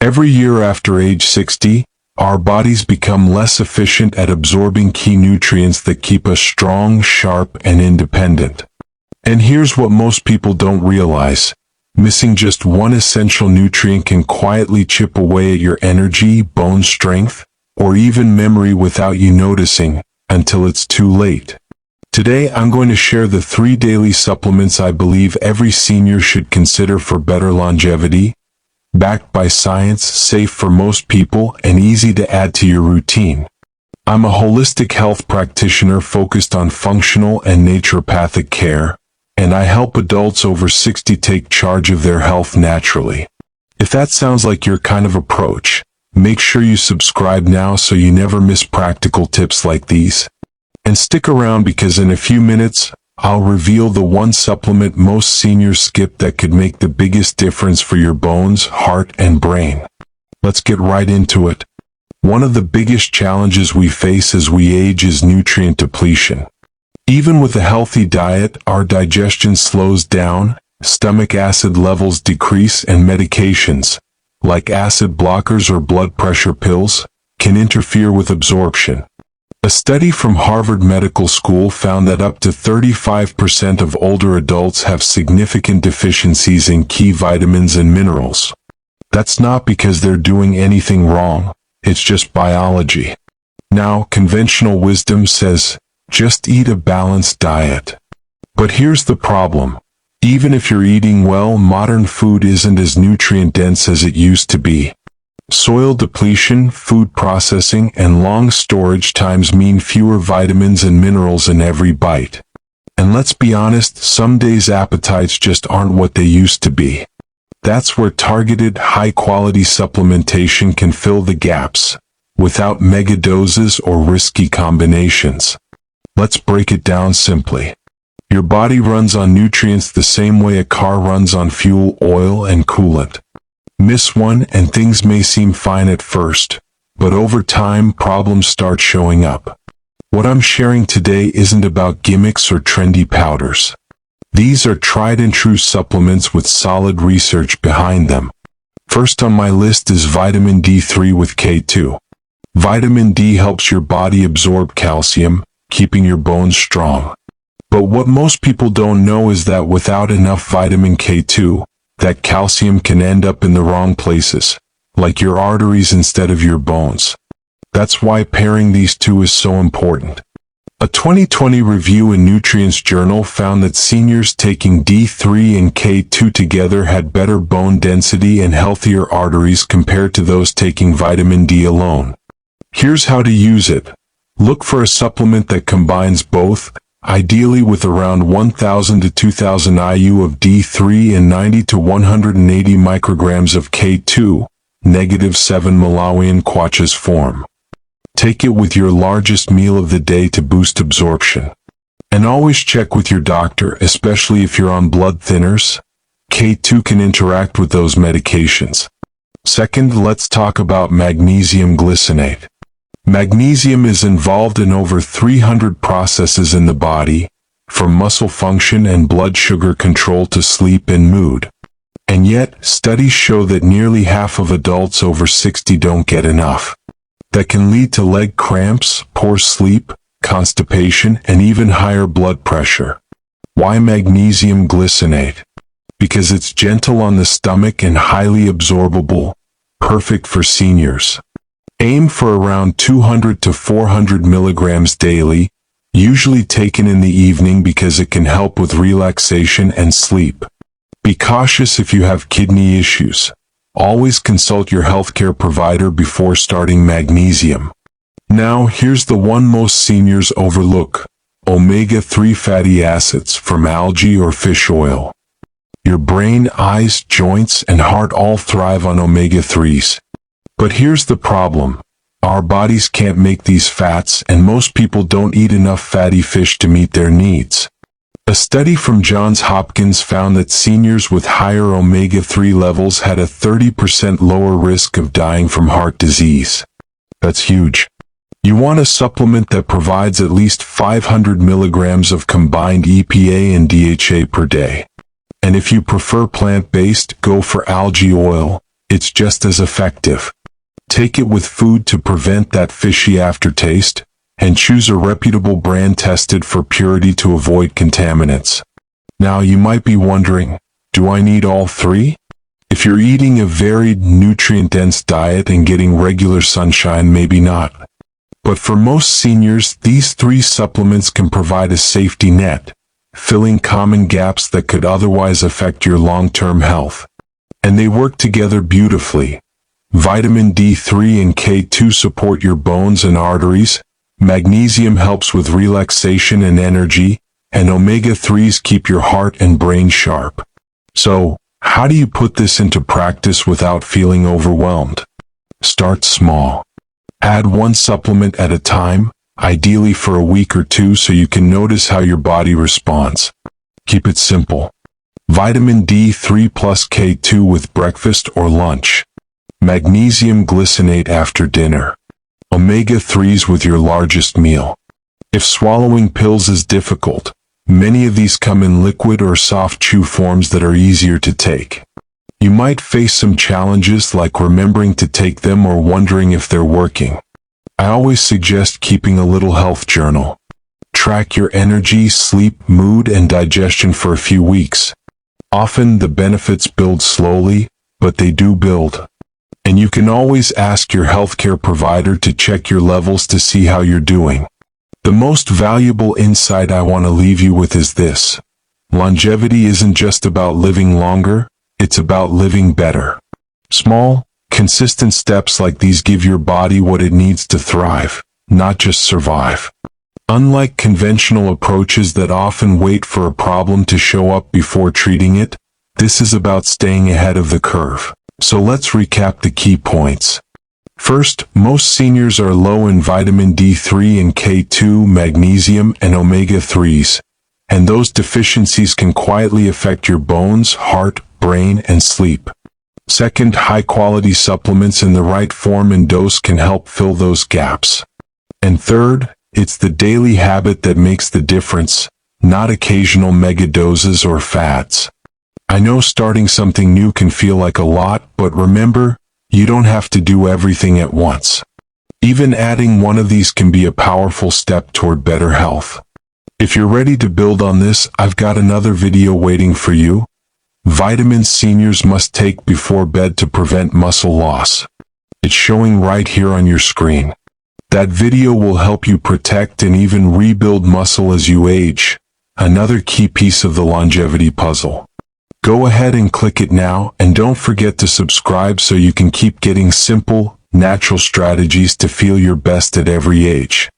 Every year after age 60, our bodies become less efficient at absorbing key nutrients that keep us strong, sharp, and independent. And here's what most people don't realize. Missing just one essential nutrient can quietly chip away at your energy, bone strength, or even memory without you noticing, until it's too late. Today, I'm going to share the 3 daily supplements I believe every senior should consider for better longevity, backed by science, safe for most people, and easy to add to your routine. I'm a holistic health practitioner focused on functional and naturopathic care, and I help adults over 60 take charge of their health naturally. If that sounds like your kind of approach, make sure you subscribe now so you never miss practical tips like these. And stick around because in a few minutes, I'll reveal the one supplement most seniors skip that could make the biggest difference for your bones, heart, and brain. Let's get right into it. One of the biggest challenges we face as we age is nutrient depletion. Even with a healthy diet, our digestion slows down, stomach acid levels decrease, and medications, like acid blockers or blood pressure pills, can interfere with absorption. A study from Harvard Medical School found that up to 35% of older adults have significant deficiencies in key vitamins and minerals. That's not because they're doing anything wrong, it's just biology. Now, conventional wisdom says, just eat a balanced diet. But here's the problem. Even if you're eating well, modern food isn't as nutrient-dense as it used to be. Soil depletion, food processing, and long storage times mean fewer vitamins and minerals in every bite. And let's be honest, some days appetites just aren't what they used to be. That's where targeted, high-quality supplementation can fill the gaps, without mega doses or risky combinations. Let's break it down simply. Your body runs on nutrients the same way a car runs on fuel, oil, and coolant. Miss one and things may seem fine at first, but over time problems start showing up. What I'm sharing today isn't about gimmicks or trendy powders. These are tried and true supplements with solid research behind them. First on my list is vitamin D3 with K2. Vitamin D helps your body absorb calcium, keeping your bones strong. But what most people don't know is that without enough vitamin K2, that calcium can end up in the wrong places, like your arteries instead of your bones. That's why pairing these two is so important. A 2020 review in Nutrients Journal found that seniors taking D3 and K2 together had better bone density and healthier arteries compared to those taking vitamin D alone. Here's how to use it. Look for a supplement that combines both, ideally with around 1,000 to 2,000 IU of D3 and 90 to 180 micrograms of K2, -7 Malawian Kwacha's form. Take it with your largest meal of the day to boost absorption. And always check with your doctor, especially if you're on blood thinners. K2 can interact with those medications. Second, let's talk about magnesium glycinate. Magnesium is involved in over 300 processes in the body, from muscle function and blood sugar control to sleep and mood. And yet, studies show that nearly half of adults over 60 don't get enough. That can lead to leg cramps, poor sleep, constipation, and even higher blood pressure. Why magnesium glycinate? Because it's gentle on the stomach and highly absorbable, perfect for seniors. Aim for around 200 to 400 milligrams daily, usually taken in the evening because it can help with relaxation and sleep. Be cautious if you have kidney issues. Always consult your healthcare provider before starting magnesium. Now, here's the one most seniors overlook: omega-3 fatty acids from algae or fish oil. Your brain, eyes, joints, and heart all thrive on omega-3s. But here's the problem. Our bodies can't make these fats, and most people don't eat enough fatty fish to meet their needs. A study from Johns Hopkins found that seniors with higher omega-3 levels had a 30% lower risk of dying from heart disease. That's huge. You want a supplement that provides at least 500 milligrams of combined EPA and DHA per day. And if you prefer plant-based, go for algae oil, it's just as effective. Take it with food to prevent that fishy aftertaste, and choose a reputable brand tested for purity to avoid contaminants. Now you might be wondering, do I need all three? If you're eating a varied, nutrient-dense diet and getting regular sunshine, maybe not. But for most seniors, these three supplements can provide a safety net, filling common gaps that could otherwise affect your long-term health. And they work together beautifully. Vitamin D3 and K2 support your bones and arteries, magnesium helps with relaxation and energy, and omega-3s keep your heart and brain sharp. So, how do you put this into practice without feeling overwhelmed? Start small. Add one supplement at a time, ideally for a week or two so you can notice how your body responds. Keep it simple. Vitamin D3 plus K2 with breakfast or lunch. Magnesium glycinate after dinner. Omega-3s with your largest meal. If swallowing pills is difficult, many of these come in liquid or soft chew forms that are easier to take. You might face some challenges like remembering to take them or wondering if they're working. I always suggest keeping a little health journal. Track your energy, sleep, mood, and digestion for a few weeks. Often the benefits build slowly, but they do build. And you can always ask your healthcare provider to check your levels to see how you're doing. The most valuable insight I want to leave you with is this. Longevity isn't just about living longer, it's about living better. Small, consistent steps like these give your body what it needs to thrive, not just survive. Unlike conventional approaches that often wait for a problem to show up before treating it, this is about staying ahead of the curve. So let's recap the key points. First, most seniors are low in vitamin D3 and K2, magnesium, and omega-3s, and those deficiencies can quietly affect your bones, heart, brain, and sleep. Second, high-quality supplements in the right form and dose can help fill those gaps. And third, it's the daily habit that makes the difference, not occasional mega doses or fads. I know starting something new can feel like a lot, but remember, you don't have to do everything at once. Even adding one of these can be a powerful step toward better health. If you're ready to build on this, I've got another video waiting for you. Vitamins seniors must take before bed to prevent muscle loss. It's showing right here on your screen. That video will help you protect and even rebuild muscle as you age, another key piece of the longevity puzzle. Go ahead and click it now, and don't forget to subscribe so you can keep getting simple, natural strategies to feel your best at every age.